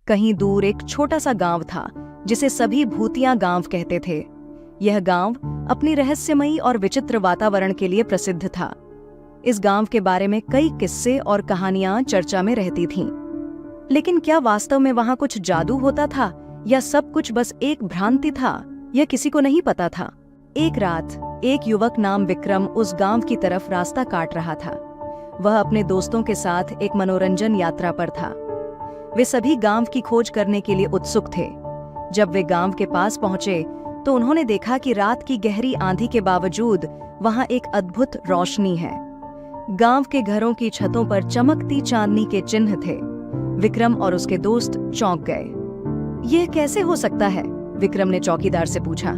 कहीं दूर एक छोटा सा गांव था जिसे सभी भूतिया गांव कहते थे। यह गांव अपनी रहस्यमयी और विचित्र वातावरण के लिए प्रसिद्ध था। इस गांव के बारे में कई किस्से और कहानियां चर्चा में रहती थीं। लेकिन क्या वास्तव में वहां कुछ जादू होता था या सब कुछ बस एक भ्रांति था, यह किसी को नहीं पता था। एक रात एक युवक नाम विक्रम उस गांव की तरफ रास्ता काट रहा था। वह अपने दोस्तों के साथ एक मनोरंजन यात्रा पर था। वे सभी गांव की खोज करने के लिए उत्सुक थे। जब वे गांव के पास पहुंचे तो उन्होंने देखा कि रात की गहरी आंधी के बावजूद वहां एक अद्भुत रोशनी है। गांव के घरों की छतों पर चमकती चांदनी के चिन्ह थे। विक्रम और उसके दोस्त चौंक गए। यह कैसे हो सकता है? विक्रम ने चौकीदार से पूछा।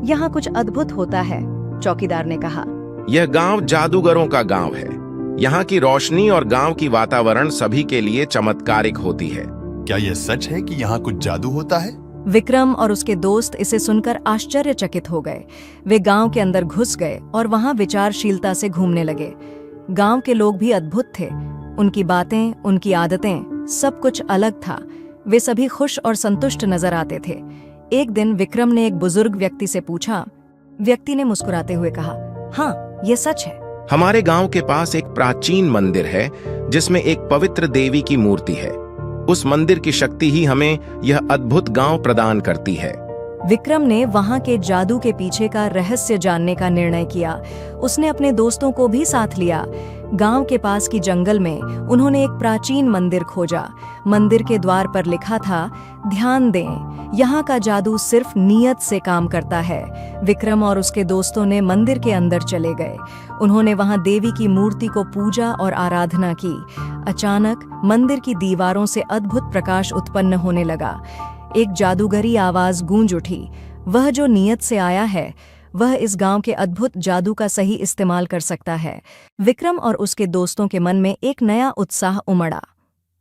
यहाँ कुछ अद्भुत होता है, चौकीदार ने कहा। यह गांव जादूगरों का गांव है। यहाँ की रोशनी और गांव की वातावरण सभी के लिए चमत्कारिक होती है। क्या यह सच है कि यहाँ कुछ जादू होता है? विक्रम और उसके दोस्त इसे सुनकर आश्चर्यचकित हो गए। वे गांव के अंदर घुस गए और वहां विचारशीलता से घूमने लगे। गांव के लोग भी अद्भुत थे। उनकी बातें, उनकी आदतें, सब कुछ अलग था। वे सभी खुश और संतुष्ट नजर आते थे। एक दिन विक्रम ने एक बुजुर्ग व्यक्ति से पूछा। व्यक्ति ने मुस्कुराते हुए कहा, हाँ, ये सच है। हमारे गांव के पास एक प्राचीन मंदिर है जिसमें एक पवित्र देवी की मूर्ति है। उस मंदिर की शक्ति ही हमें यह अद्भुत गांव प्रदान करती है। विक्रम ने वहां के जादू के पीछे का रहस्य जानने का निर्णय किया। उसने अपने दोस्तों को भी साथ लिया। गांव के पास की जंगल में उन्होंने एक प्राचीन मंदिर खोजा। मंदिर के द्वार पर लिखा था, ध्यान दें, यहाँ का जादू सिर्फ नीयत से काम करता है। विक्रम और उसके दोस्तों ने मंदिर के अंदर चले गए। उन्होंने वहां देवी की मूर्ति को पूजा और आराधना की। अचानक मंदिर की दीवारों से अद्भुत प्रकाश उत्पन्न होने लगा। एक जादूगरी आवाज गूंज उठी, वह जो नीयत से आया है वह इस गांव के अद्भुत जादू का सही इस्तेमाल कर सकता है। विक्रम और उसके दोस्तों के मन में एक नया उत्साह उमड़ा।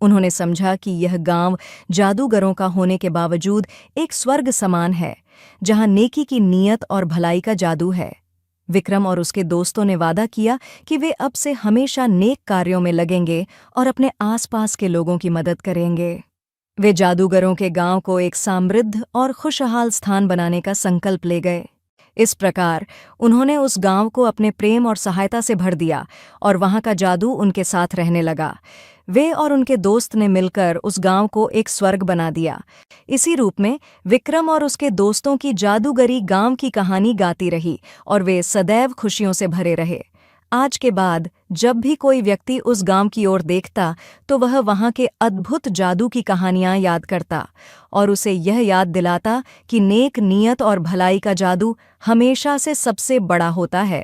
उन्होंने समझा कि यह गांव जादूगरों का होने के बावजूद एक स्वर्ग समान है, जहां नेकी की नीयत और भलाई का जादू है। विक्रम और उसके दोस्तों ने वादा किया कि वे अब से हमेशा नेक कार्यों में लगेंगे और अपने आसपास के लोगों की मदद करेंगे। वे जादूगरों के गांव को एक समृद्ध और खुशहाल स्थान बनाने का संकल्प ले गए। इस प्रकार उन्होंने उस गांव को अपने प्रेम और सहायता से भर दिया और वहां का जादू उनके साथ रहने लगा। वे और उनके दोस्त ने मिलकर उस गांव को एक स्वर्ग बना दिया। इसी रूप में विक्रम और उसके दोस्तों की जादूगरी गांव की कहानी गाती रही और वे सदैव खुशियों से भरे रहे। आज के बाद जब भी कोई व्यक्ति उस गांव की ओर देखता तो वह वहां के अद्भुत जादू की कहानियां याद करता और उसे यह याद दिलाता कि नेक नीयत और भलाई का जादू हमेशा से सबसे बड़ा होता है।